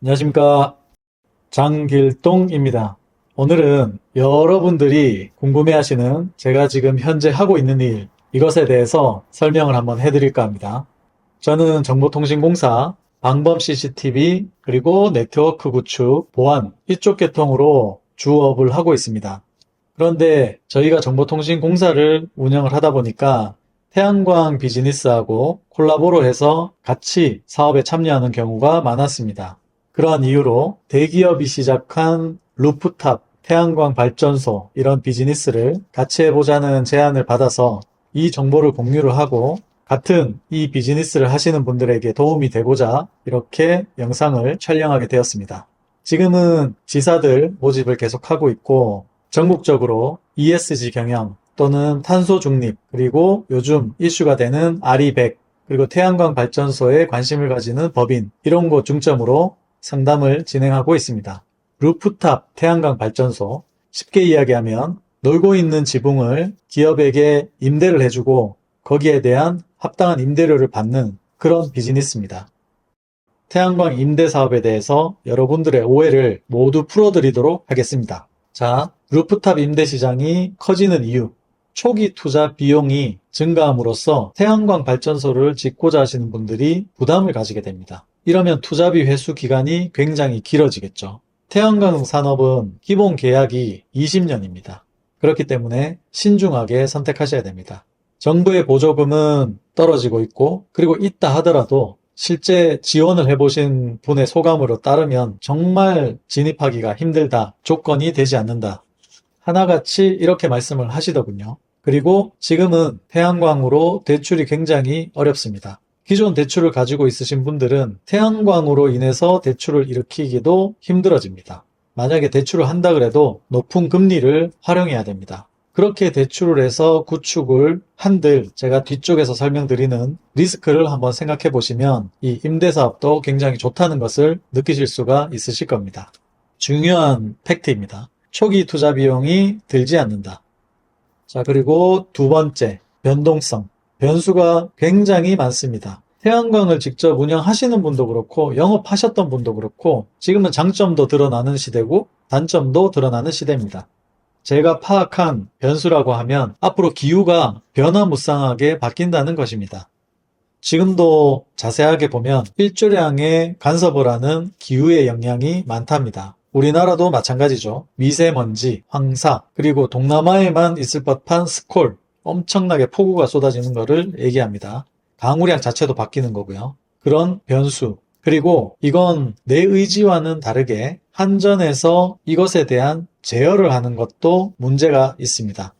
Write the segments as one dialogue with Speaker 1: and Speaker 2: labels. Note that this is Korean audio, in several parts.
Speaker 1: 안녕하십니까. 장길동입니다. 오늘은 여러분들이 궁금해하시는 제가 지금 현재 하고 있는 일, 이것에 대해서 설명을 한번 해드릴까 합니다. 저는 정보통신공사, 방범 CCTV, 그리고 네트워크 구축, 보안, 이쪽 계통으로 주업을 하고 있습니다. 그런데 저희가 정보통신공사를 운영을 하다 보니까 태양광 비즈니스하고 콜라보로 해서 같이 사업에 참여하는 경우가 많았습니다. 그러한 이유로 대기업이 시작한 루프탑, 태양광 발전소 이런 비즈니스를 같이 해보자는 제안을 받아서 이 정보를 공유를 하고 같은 이 비즈니스를 하시는 분들에게 도움이 되고자 이렇게 영상을 촬영하게 되었습니다. 지금은 지사들 모집을 계속하고 있고 전국적으로 ESG 경영 또는 탄소 중립 그리고 요즘 이슈가 되는 RE100 그리고 태양광 발전소에 관심을 가지는 법인 이런 곳 중점으로 상담을 진행하고 있습니다. 루프탑 태양광 발전소, 쉽게 이야기하면 놀고 있는 지붕을 기업에게 임대를 해주고 거기에 대한 합당한 임대료를 받는 그런 비즈니스입니다. 태양광 임대 사업에 대해서 여러분들의 오해를 모두 풀어드리도록 하겠습니다. 자, 루프탑 임대 시장이 커지는 이유, 초기 투자 비용이 증가함으로써 태양광 발전소를 짓고자 하시는 분들이 부담을 가지게 됩니다. 이러면 투자비 회수 기간이 굉장히 길어지겠죠. 태양광 산업은 기본 계약이 20년입니다. 그렇기 때문에 신중하게 선택하셔야 됩니다. 정부의 보조금은 떨어지고 있고 그리고 있다 하더라도 실제 지원을 해보신 분의 소감으로 따르면 정말 진입하기가 힘들다, 조건이 되지 않는다. 하나같이 이렇게 말씀을 하시더군요. 그리고 지금은 태양광으로 대출이 굉장히 어렵습니다. 기존 대출을 가지고 있으신 분들은 태양광으로 인해서 대출을 일으키기도 힘들어집니다. 만약에 대출을 한다 그래도 높은 금리를 활용해야 됩니다. 그렇게 대출을 해서 구축을 한들 제가 뒤쪽에서 설명드리는 리스크를 한번 생각해 보시면 이 임대사업도 굉장히 좋다는 것을 느끼실 수가 있으실 겁니다. 중요한 팩트입니다. 초기 투자 비용이 들지 않는다. 자, 그리고 두 번째, 변동성. 변수가 굉장히 많습니다. 태양광을 직접 운영하시는 분도 그렇고 영업하셨던 분도 그렇고 지금은 장점도 드러나는 시대고 단점도 드러나는 시대입니다. 제가 파악한 변수라고 하면 앞으로 기후가 변화무쌍하게 바뀐다는 것입니다. 지금도 자세하게 보면 일조량의 간섭을 하는 기후의 영향이 많답니다. 우리나라도 마찬가지죠. 미세먼지, 황사, 그리고 동남아에만 있을 법한 스콜, 엄청나게 폭우가 쏟아지는 것을 얘기합니다. 강우량 자체도 바뀌는 거고요. 그런 변수, 그리고 이건 내 의지와는 다르게 한전에서 이것에 대한 제어를 하는 것도 문제가 있습니다.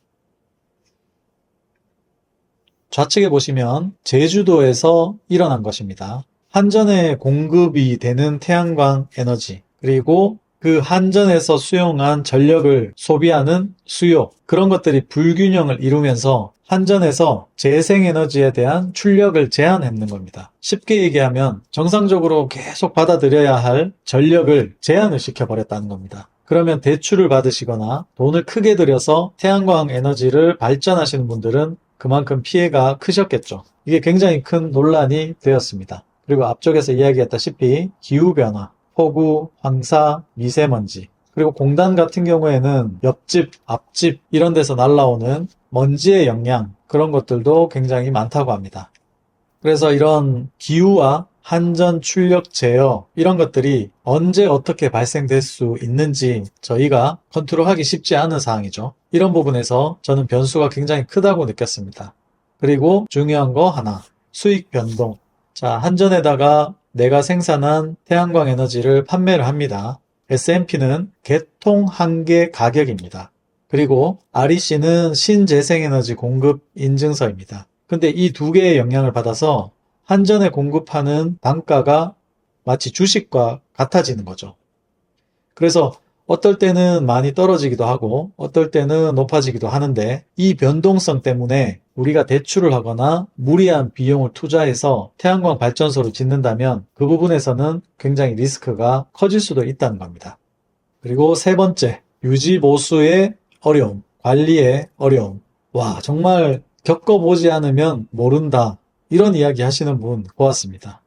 Speaker 1: 좌측에 보시면 제주도에서 일어난 것입니다. 한전에 공급이 되는 태양광 에너지, 그리고 그 한전에서 수용한 전력을 소비하는 수요, 그런 것들이 불균형을 이루면서 한전에서 재생에너지에 대한 출력을 제한했는 겁니다. 쉽게 얘기하면 정상적으로 계속 받아들여야 할 전력을 제한을 시켜버렸다는 겁니다. 그러면 대출을 받으시거나 돈을 크게 들여서 태양광 에너지를 발전하시는 분들은 그만큼 피해가 크셨겠죠. 이게 굉장히 큰 논란이 되었습니다. 그리고 앞쪽에서 이야기했다시피 기후변화, 폭우, 황사, 미세먼지, 그리고 공단 같은 경우에는 옆집, 앞집 이런 데서 날라오는 먼지의 영향, 그런 것들도 굉장히 많다고 합니다. 그래서 이런 기후와 한전 출력 제어 이런 것들이 언제 어떻게 발생될 수 있는지 저희가 컨트롤하기 쉽지 않은 사항이죠. 이런 부분에서 저는 변수가 굉장히 크다고 느꼈습니다. 그리고 중요한 거 하나, 수익 변동. 자, 한전에다가 내가 생산한 태양광 에너지를 판매를 합니다. S&P는 개통 한계 가격입니다. 그리고 REC는 신재생에너지 공급 인증서입니다. 근데 이 두 개의 영향을 받아서 한전에 공급하는 단가가 마치 주식과 같아지는 거죠. 그래서 어떨 때는 많이 떨어지기도 하고 어떨 때는 높아지기도 하는데 이 변동성 때문에 우리가 대출을 하거나 무리한 비용을 투자해서 태양광 발전소를 짓는다면 그 부분에서는 굉장히 리스크가 커질 수도 있다는 겁니다. 그리고 세 번째, 유지 보수의 어려움, 관리의 어려움. 와, 정말 겪어보지 않으면 모른다. 이런 이야기 하시는 분 보았습니다.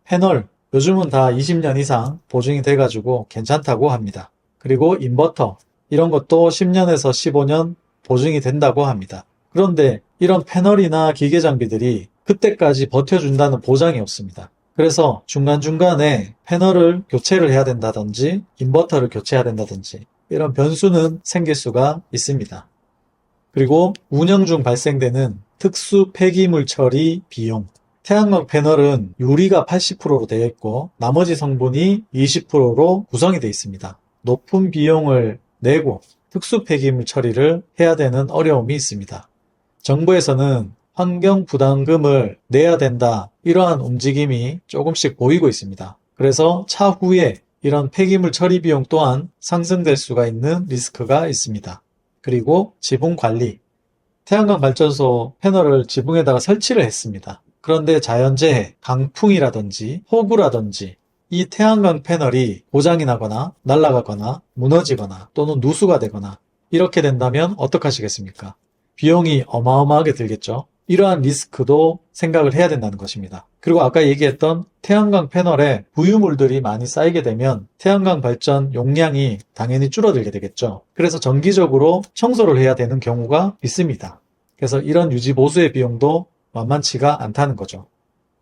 Speaker 1: 패널, 요즘은 다 20년 이상 보증이 돼가지고 괜찮다고 합니다. 그리고 인버터 이런 것도 10년에서 15년 보증이 된다고 합니다. 그런데 이런 패널이나 기계 장비들이 그때까지 버텨준다는 보장이 없습니다. 그래서 중간중간에 패널을 교체를 해야 된다든지 인버터를 교체해야 된다든지 이런 변수는 생길 수가 있습니다. 그리고 운영 중 발생되는 특수 폐기물 처리 비용. 태양광 패널은 유리가 80%로 되어 있고 나머지 성분이 20%로 구성이 되어 있습니다. 높은 비용을 내고 특수 폐기물 처리를 해야 되는 어려움이 있습니다. 정부에서는 환경 부담금을 내야 된다, 이러한 움직임이 조금씩 보이고 있습니다. 그래서 차후에 이런 폐기물 처리 비용 또한 상승될 수가 있는 리스크가 있습니다. 그리고 지붕 관리. 태양광 발전소 패널을 지붕에다가 설치를 했습니다. 그런데 자연재해, 강풍이라든지 폭우라든지 이 태양광 패널이 고장이 나거나 날아가거나 무너지거나 또는 누수가 되거나 이렇게 된다면 어떡하시겠습니까? 비용이 어마어마하게 들겠죠. 이러한 리스크도 생각을 해야 된다는 것입니다. 그리고 아까 얘기했던 태양광 패널에 부유물들이 많이 쌓이게 되면 태양광 발전 용량이 당연히 줄어들게 되겠죠. 그래서 정기적으로 청소를 해야 되는 경우가 있습니다. 그래서 이런 유지 보수의 비용도 만만치가 않다는 거죠.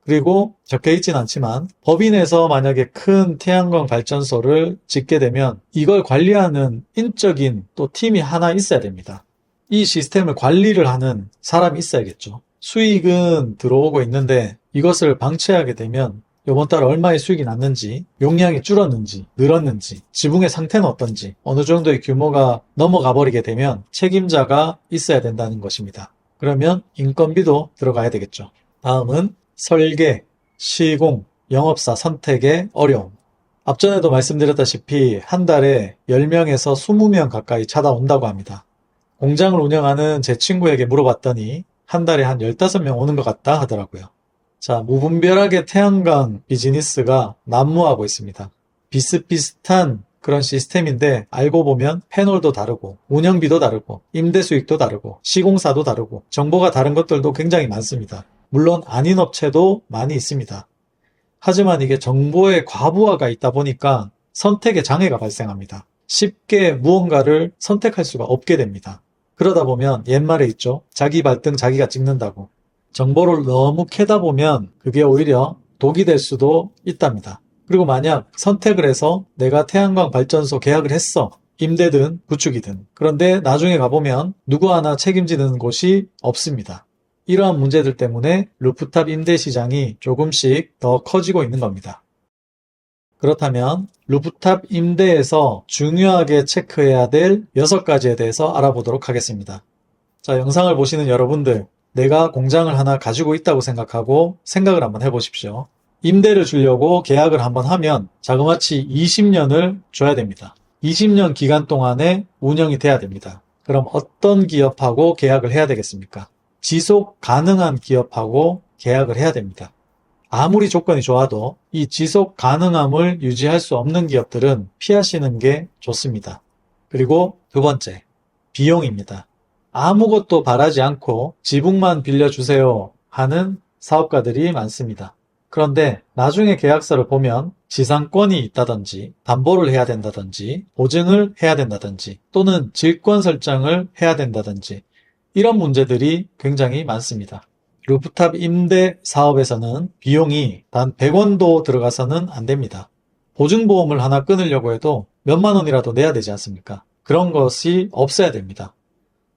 Speaker 1: 그리고 적혀 있진 않지만 법인에서 만약에 큰 태양광 발전소를 짓게 되면 이걸 관리하는 인적인 또 팀이 하나 있어야 됩니다. 이 시스템을 관리를 하는 사람이 있어야겠죠. 수익은 들어오고 있는데 이것을 방치하게 되면 이번 달 얼마의 수익이 났는지, 용량이 줄었는지, 늘었는지, 지붕의 상태는 어떤지, 어느 정도의 규모가 넘어가 버리게 되면 책임자가 있어야 된다는 것입니다. 그러면 인건비도 들어가야 되겠죠. 다음은 설계, 시공, 영업사 선택의 어려움. 앞전에도 말씀드렸다시피 한 달에 10명에서 20명 가까이 찾아온다고 합니다. 공장을 운영하는 제 친구에게 물어봤더니 한 달에 한 15명 오는 것 같다 하더라고요. 자, 무분별하게 태양광 비즈니스가 난무하고 있습니다. 비슷비슷한 그런 시스템인데 알고 보면 패널도 다르고 운영비도 다르고 임대 수익도 다르고 시공사도 다르고 정보가 다른 것들도 굉장히 많습니다. 물론 아닌 업체도 많이 있습니다. 하지만 이게 정보의 과부하가 있다 보니까 선택의 장애가 발생합니다. 쉽게 무언가를 선택할 수가 없게 됩니다. 그러다 보면 옛말에 있죠. 자기 발등 자기가 찍는다고. 정보를 너무 캐다 보면 그게 오히려 독이 될 수도 있답니다. 그리고 만약 선택을 해서 내가 태양광 발전소 계약을 했어. 임대든 구축이든. 그런데 나중에 가보면 누구 하나 책임지는 곳이 없습니다. 이러한 문제들 때문에 루프탑 임대 시장이 조금씩 더 커지고 있는 겁니다. 그렇다면 루프탑 임대에서 중요하게 체크해야 될 6가지에 대해서 알아보도록 하겠습니다. 자, 영상을 보시는 여러분들, 내가 공장을 하나 가지고 있다고 생각하고 생각을 한번 해보십시오. 임대를 주려고 계약을 한번 하면 자그마치 20년을 줘야 됩니다. 20년 기간 동안에 운영이 돼야 됩니다. 그럼 어떤 기업하고 계약을 해야 되겠습니까? 지속 가능한 기업하고 계약을 해야 됩니다. 아무리 조건이 좋아도 이 지속 가능함을 유지할 수 없는 기업들은 피하시는 게 좋습니다. 그리고 두 번째, 비용입니다. 아무것도 바라지 않고 지붕만 빌려주세요 하는 사업가들이 많습니다. 그런데 나중에 계약서를 보면 지상권이 있다든지 담보를 해야 된다든지 보증을 해야 된다든지 또는 질권 설정을 해야 된다든지 이런 문제들이 굉장히 많습니다. 루프탑 임대 사업에서는 비용이 단 100원도 들어가서는 안 됩니다. 보증보험을 하나 끊으려고 해도 몇만 원이라도 내야 되지 않습니까? 그런 것이 없어야 됩니다.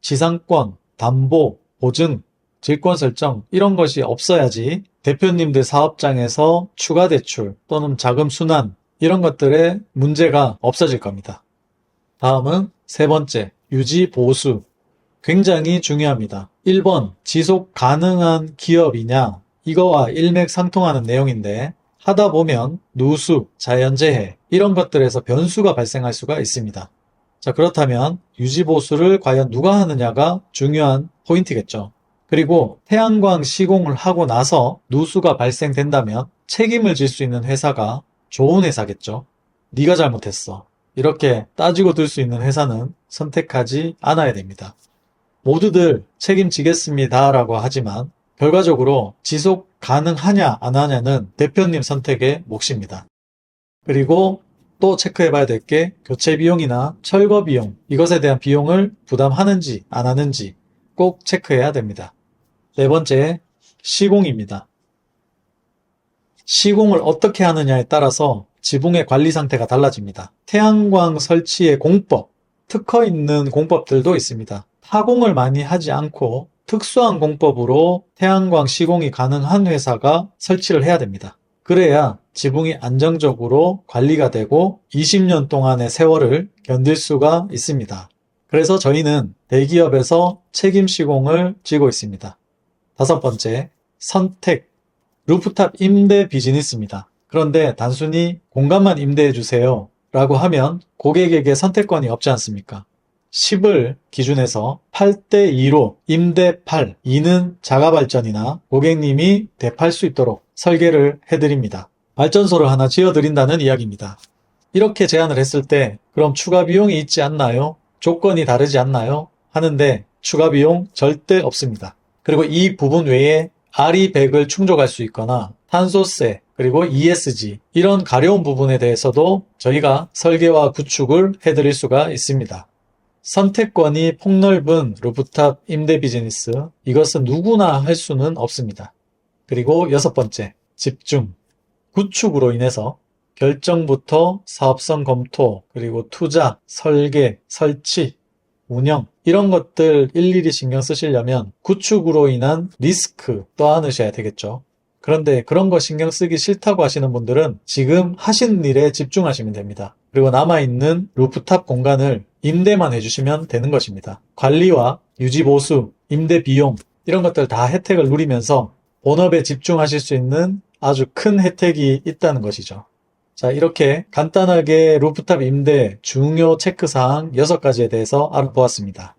Speaker 1: 지상권, 담보, 보증, 질권 설정 이런 것이 없어야지 대표님들 사업장에서 추가 대출 또는 자금 순환 이런 것들의 문제가 없어질 겁니다. 다음은 세 번째, 유지 보수. 굉장히 중요합니다. 1번, 지속 가능한 기업이냐? 이거와 일맥상통하는 내용인데 하다 보면 누수, 자연재해 이런 것들에서 변수가 발생할 수가 있습니다. 자, 그렇다면 유지보수를 과연 누가 하느냐가 중요한 포인트겠죠. 그리고 태양광 시공을 하고 나서 누수가 발생된다면 책임을 질 수 있는 회사가 좋은 회사겠죠. 네가 잘못했어. 이렇게 따지고 들 수 있는 회사는 선택하지 않아야 됩니다. 모두들 책임지겠습니다 라고 하지만 결과적으로 지속 가능하냐 안 하냐는 대표님 선택의 몫입니다. 그리고 또 체크해 봐야 될 게 교체 비용이나 철거 비용, 이것에 대한 비용을 부담하는지 안 하는지 꼭 체크해야 됩니다. 네 번째, 시공입니다. 시공을 어떻게 하느냐에 따라서 지붕의 관리 상태가 달라집니다. 태양광 설치의 공법, 특허 있는 공법들도 있습니다. 타공을 많이 하지 않고 특수한 공법으로 태양광 시공이 가능한 회사가 설치를 해야 됩니다. 그래야 지붕이 안정적으로 관리가 되고 20년 동안의 세월을 견딜 수가 있습니다. 그래서 저희는 대기업에서 책임 시공을 쥐고 있습니다. 다섯 번째, 선택. 루프탑 임대 비즈니스입니다. 그런데 단순히 공간만 임대해 주세요 라고 하면 고객에게 선택권이 없지 않습니까? 10을 기준해서 8대2로 임대 8, 2는 자가발전이나 고객님이 대팔 수 있도록 설계를 해드립니다. 발전소를 하나 지어드린다는 이야기입니다. 이렇게 제안을 했을 때 그럼 추가 비용이 있지 않나요? 조건이 다르지 않나요? 하는데 추가 비용 절대 없습니다. 그리고 이 부분 외에 RE100을 충족할 수 있거나 탄소세, 그리고 ESG 이런 가려운 부분에 대해서도 저희가 설계와 구축을 해드릴 수가 있습니다. 선택권이 폭넓은 루프탑 임대 비즈니스, 이것은 누구나 할 수는 없습니다. 그리고 여섯 번째, 집중. 구축으로 인해서 결정부터 사업성 검토, 그리고 투자, 설계, 설치, 운영 이런 것들 일일이 신경 쓰시려면 구축으로 인한 리스크 떠안으셔야 되겠죠. 그런데 그런 거 신경 쓰기 싫다고 하시는 분들은 지금 하시는 일에 집중하시면 됩니다. 그리고 남아있는 루프탑 공간을 임대만 해주시면 되는 것입니다. 관리와 유지 보수, 임대 비용 이런 것들 다 혜택을 누리면서 본업에 집중하실 수 있는 아주 큰 혜택이 있다는 것이죠. 자, 이렇게 간단하게 루프탑 임대 중요 체크사항 6가지에 대해서 알아보았습니다.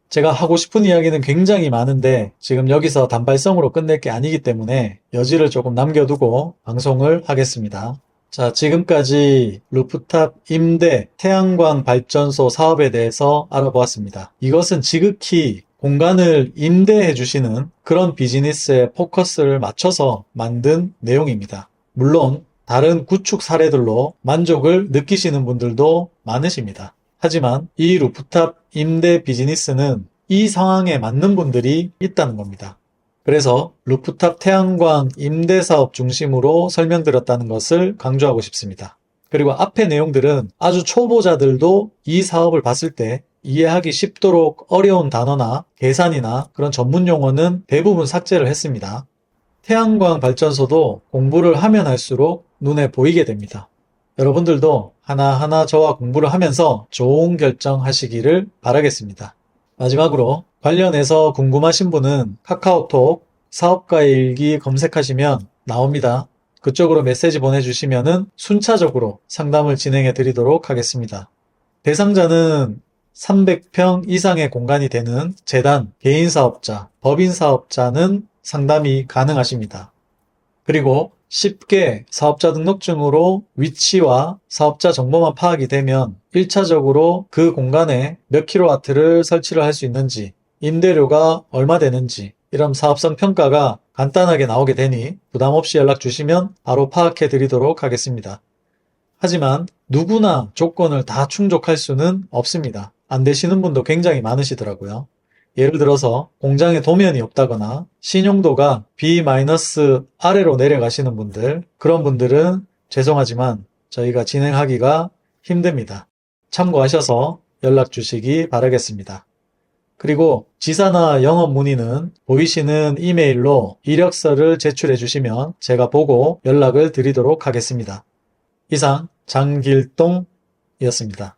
Speaker 1: 제가 하고 싶은 이야기는 굉장히 많은데 지금 여기서 단발성으로 끝낼 게 아니기 때문에 여지를 조금 남겨두고 방송을 하겠습니다. 자, 지금까지 루프탑 임대 태양광 발전소 사업에 대해서 알아보았습니다. 이것은 지극히 공간을 임대해 주시는 그런 비즈니스에 포커스를 맞춰서 만든 내용입니다. 물론 다른 구축 사례들로 만족을 느끼시는 분들도 많으십니다. 하지만 이 루프탑 임대 비즈니스는 이 상황에 맞는 분들이 있다는 겁니다. 그래서 루프탑 태양광 임대 사업 중심으로 설명드렸다는 것을 강조하고 싶습니다. 그리고 앞의 내용들은 아주 초보자들도 이 사업을 봤을 때 이해하기 쉽도록 어려운 단어나 계산이나 그런 전문 용어는 대부분 삭제를 했습니다. 태양광 발전소도 공부를 하면 할수록 눈에 보이게 됩니다. 여러분들도 하나하나 저와 공부를 하면서 좋은 결정하시기를 바라겠습니다. 마지막으로 관련해서 궁금하신 분은 카카오톡 사업가의 일기 검색하시면 나옵니다. 그쪽으로 메시지 보내주시면 순차적으로 상담을 진행해 드리도록 하겠습니다. 대상자는 300평 이상의 공간이 되는 재단, 개인 사업자, 법인 사업자는 상담이 가능하십니다. 그리고 쉽게 사업자 등록증으로 위치와 사업자 정보만 파악이 되면 1차적으로 그 공간에 몇 킬로와트를 설치를 할 수 있는지, 임대료가 얼마 되는지 이런 사업성 평가가 간단하게 나오게 되니 부담 없이 연락 주시면 바로 파악해 드리도록 하겠습니다. 하지만 누구나 조건을 다 충족할 수는 없습니다. 안 되시는 분도 굉장히 많으시더라고요. 예를 들어서 공장에 도면이 없다거나 신용도가 B- 아래로 내려가시는 분들, 그런 분들은 죄송하지만 저희가 진행하기가 힘듭니다. 참고하셔서 연락 주시기 바라겠습니다. 그리고 지사나 영업 문의는 보이시는 이메일로 이력서를 제출해 주시면 제가 보고 연락을 드리도록 하겠습니다. 이상 장길동이었습니다.